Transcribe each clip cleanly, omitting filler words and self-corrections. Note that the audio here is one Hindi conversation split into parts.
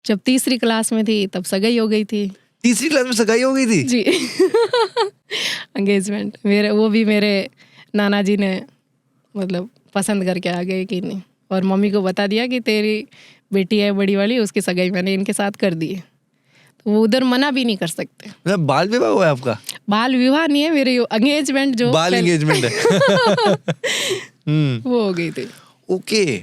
जब तीसरी क्लास में थी तब सगाई हो गई थी। तीसरी क्लास में सगाई हो गई थी? जी। एंगेजमेंट वो भी मेरे नाना जी ने मतलब पसंद करके आ गए कि नहीं, और मम्मी को बता दिया कि तेरी बेटी है बड़ी वाली, उसकी सगाई मैंने इनके साथ कर दी है। तो वो उधर मना भी नहीं कर सकते। मतलब बाल विवाह हुआ है आपका? बाल विवाह नहीं है, मेरे एंगेजमेंट जो बाल एंगेजमेंट है। वो हो गई थी। ओके,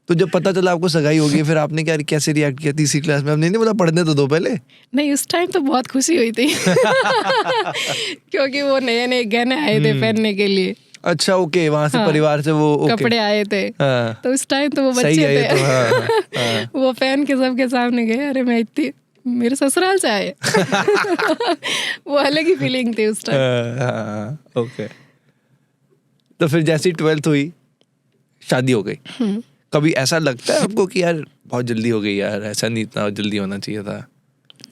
तो जब पता चला आपको सगाई हो गई फिर आपने कैसे रिएक्ट किया तीसरी क्लास में? आपने नहीं बोला पढ़ने तो दो पहले? नहीं, उस टाइम तो बहुत खुशी हुई थी क्योंकि वो नए नए गहने आए थे पहनने के लिए। अच्छा, ओके, वहां से हाँ, परिवार से वो कपड़े आए थे। हाँ, तो उस टाइम तो वो सही बच्चे है ये थे। तो, हाँ, हाँ। वो पहन के सबके सामने गए, अरे मैं इतनी मेरे ससुराल से आए। वो अलग ही फीलिंग थी उस टाइम। ओके, तो फिर जैसी 12th हुई शादी हो गई। कभी ऐसा लगता है आपको कि यार बहुत जल्दी हो गई यार, ऐसा नहीं इतना जल्दी होना चाहिए था?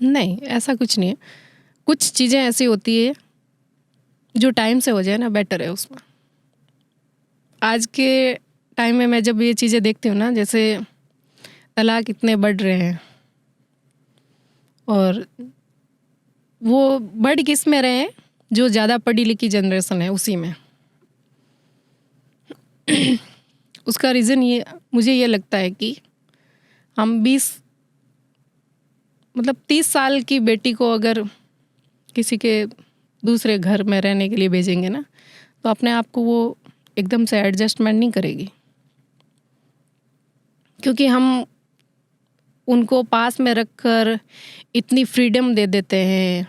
नहीं, ऐसा कुछ नहीं है। कुछ चीज़ें ऐसी होती है जो टाइम से हो जाए ना, बेटर है उसमें। आज के टाइम में मैं जब ये चीज़ें देखती हूँ ना, जैसे तलाक इतने बढ़ रहे हैं, और वो बढ़ किस में रहे हैं? जो ज़्यादा पढ़ी लिखी जनरेशन है उसी में। उसका रीज़न ये मुझे ये लगता है कि हम 30 साल की बेटी को अगर किसी के दूसरे घर में रहने के लिए भेजेंगे ना, तो अपने आप को वो एकदम से एडजस्टमेंट नहीं करेगी, क्योंकि हम उनको पास में रखकर इतनी फ्रीडम दे देते हैं,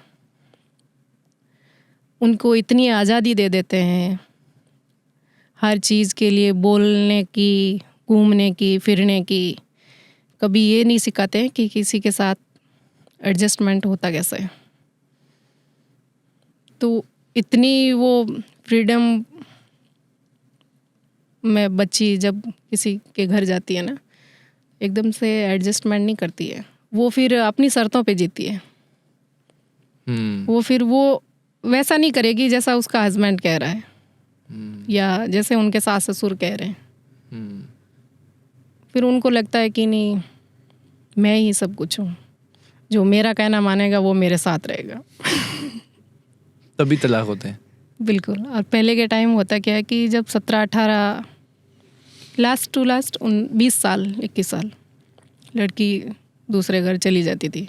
उनको इतनी आज़ादी दे देते हैं हर चीज़ के लिए, बोलने की, घूमने की, फिरने की। कभी ये नहीं सिखाते हैं कि किसी के साथ एडजस्टमेंट होता कैसे है। तो इतनी वो फ्रीडम में बच्ची जब किसी के घर जाती है ना, एकदम से एडजस्टमेंट नहीं करती है। वो फिर अपनी शर्तों पे जीती है। वो फिर वो वैसा नहीं करेगी जैसा उसका हस्बैंड कह रहा है, या जैसे उनके सास ससुर कह रहे हैं। फिर उनको लगता है कि नहीं, मैं ही सब कुछ हूँ, जो मेरा कहना मानेगा वो मेरे साथ रहेगा। तभी तलाक होते हैं। बिल्कुल। और पहले के टाइम होता क्या है कि जब 17-18 लास्ट टू लास्ट 20 साल 21 साल लड़की दूसरे घर चली जाती थी,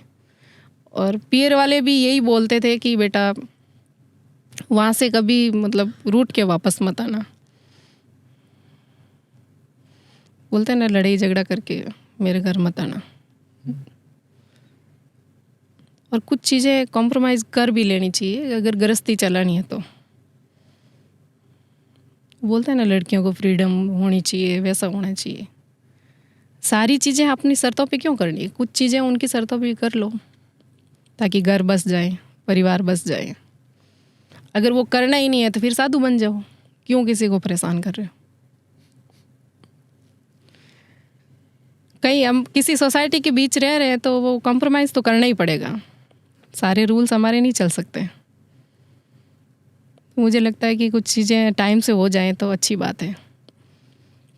और पीर वाले भी यही बोलते थे कि बेटा वहाँ से कभी मतलब रूठ के वापस मत आना। बोलते हैं ना, लड़ाई झगड़ा करके मेरे घर मत आना। और कुछ चीज़ें कॉम्प्रोमाइज़ कर भी लेनी चाहिए अगर गृहस्थी चलानी है तो। बोलते हैं ना, लड़कियों को फ्रीडम होनी चाहिए, वैसा होना चाहिए। सारी चीज़ें अपनी शर्तों पे क्यों करनी है? कुछ चीज़ें उनकी शर्तों पे कर लो ताकि घर बस जाए, परिवार बस जाए। अगर वो करना ही नहीं है तो फिर साधु बन जाओ, क्यों किसी को परेशान कर रहे हो? कहीं हम किसी सोसाइटी के बीच रह रहे हैं तो वो कॉम्प्रोमाइज़ तो करना ही पड़ेगा। सारे रूल्स हमारे नहीं चल सकते। मुझे लगता है कि कुछ चीज़ें टाइम से हो जाएं तो अच्छी बात है।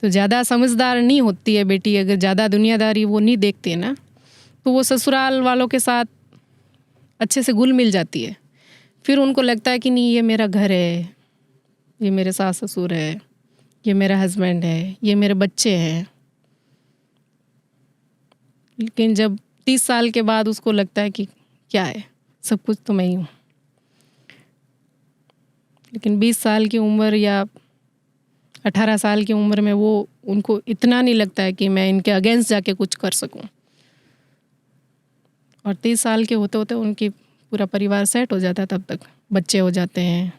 तो ज़्यादा समझदार नहीं होती है बेटी, अगर ज़्यादा दुनियादारी वो नहीं देखती है ना, तो वो ससुराल वालों के साथ अच्छे से घुल मिल जाती है। फिर उनको लगता है कि नहीं, ये मेरा घर है, ये मेरे सास ससुर है, ये मेरा हस्बैंड है, ये मेरे बच्चे हैं। लेकिन जब 30 साल के बाद उसको लगता है कि क्या है, सब कुछ तो मैं ही हूँ। लेकिन 20 साल की उम्र या 18 साल की उम्र में वो उनको इतना नहीं लगता है कि मैं इनके अगेंस्ट जाके कुछ कर सकूं। और 30 साल के होते होते उनकी पूरा परिवार सेट हो जाता है, तब तक बच्चे हो जाते हैं।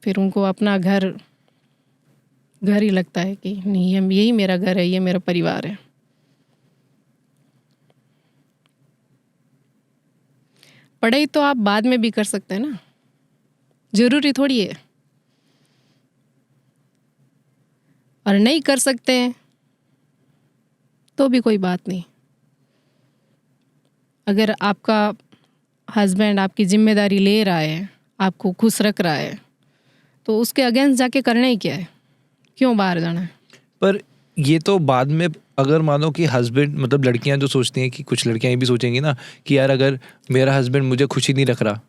फिर उनको अपना घर ही लगता है कि नहीं, यही मेरा घर है, ये मेरा परिवार है। पढ़ाई तो आप बाद में भी कर सकते हैं ना, ज़रूरी थोड़ी है। और नहीं कर सकते हैं तो भी कोई बात नहीं। अगर आपका हस्बैंड आपकी जिम्मेदारी ले रहा है, आपको खुश रख रहा है, तो उसके अगेंस्ट जाके करना ही क्या है? क्यों बाहर जाना है? पर ये तो बाद में अगर मानो कि हस्बैंड, मतलब लड़कियां जो सोचती हैं कि कुछ लड़कियां ये भी सोचेंगी ना कि यार अगर मेरा हस्बैंड मुझे खुशी नहीं रख रहा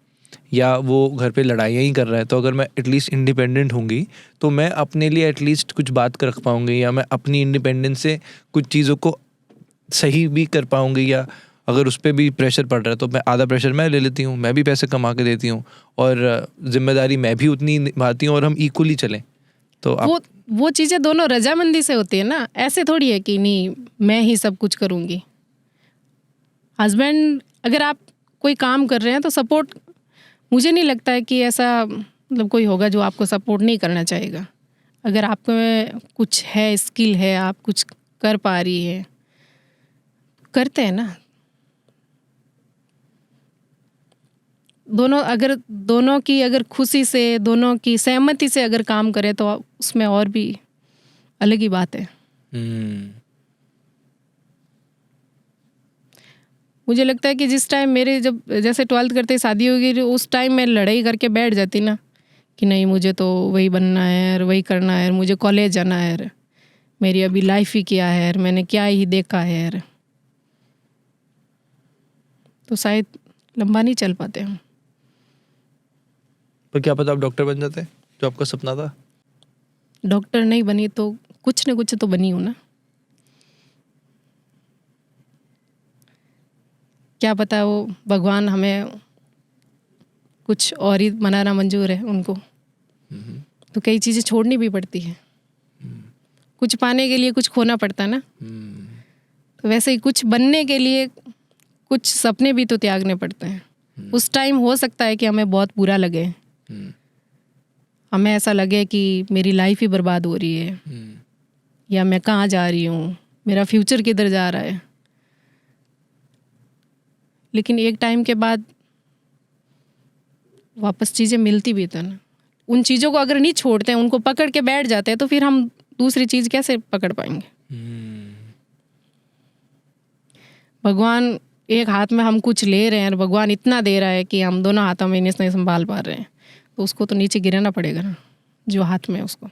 या वो घर पे लड़ाइयाँ ही कर रहा है, तो अगर मैं एटलीस्ट इंडिपेंडेंट होंगी तो मैं अपने लिए एटलीस्ट कुछ बात कर रख पाऊंगी, या मैं अपनी इंडिपेंडेंस से कुछ चीज़ों को सही भी कर पाऊंगी, या अगर उस पर भी प्रेशर पड़ रहा है तो मैं आधा प्रेशर मैं ले लेती हूँ, मैं भी पैसे कमा के देती हूँ और जिम्मेदारी मैं भी उतनी निभाती हूँ और हम इक्वली चलें। तो वो चीज़ें दोनों रजामंदी से होती है ना, ऐसे थोड़ी है कि नहीं मैं ही सब कुछ करूँगी। हस्बैंड अगर आप कोई काम कर रहे हैं तो सपोर्ट, मुझे नहीं लगता है कि ऐसा मतलब कोई होगा जो आपको सपोर्ट नहीं करना चाहेगा। अगर आपको में कुछ है, स्किल है, आप कुछ कर पा रही है, करते हैं ना दोनों की अगर खुशी से, दोनों की सहमति से अगर काम करें तो उसमें और भी अलग ही बात है। मुझे लगता है कि जिस टाइम मेरे जब जैसे 12th करते शादी होगी, उस टाइम मैं लड़ाई करके बैठ जाती ना कि नहीं मुझे तो वही बनना है और वही करना है, मुझे कॉलेज जाना है, मेरी अभी लाइफ ही क्या है, मैंने क्या ही देखा है, तो शायद लंबा नहीं चल पाते हम। पर क्या पता आप डॉक्टर बन जाते जो आपका सपना था। डॉक्टर नहीं बनी तो कुछ न कुछ तो बनी हूँ ना, क्या पता वो भगवान हमें कुछ और ही बनाना मंजूर है उनको, तो कई चीज़ें छोड़नी भी पड़ती है, कुछ पाने के लिए कुछ खोना पड़ता है ना। तो वैसे ही कुछ बनने के लिए कुछ सपने भी तो त्यागने पड़ते हैं। उस टाइम हो सकता है कि हमें बहुत बुरा लगे, हमें ऐसा लगे कि मेरी लाइफ ही बर्बाद हो रही है, या मैं कहाँ जा रही हूँ, मेरा फ्यूचर किधर जा रहा है। लेकिन एक टाइम के बाद वापस चीज़ें मिलती भी तो ना। उन चीज़ों को अगर नहीं छोड़ते हैं, उनको पकड़ के बैठ जाते हैं, तो फिर हम दूसरी चीज़ कैसे पकड़ पाएंगे। भगवान एक हाथ में हम कुछ ले रहे हैं और भगवान इतना दे रहा है कि हम दोनों हाथों में नहीं संभाल पा रहे हैं, तो उसको तो नीचे गिराना पड़ेगा ना जो हाथ में है उसको।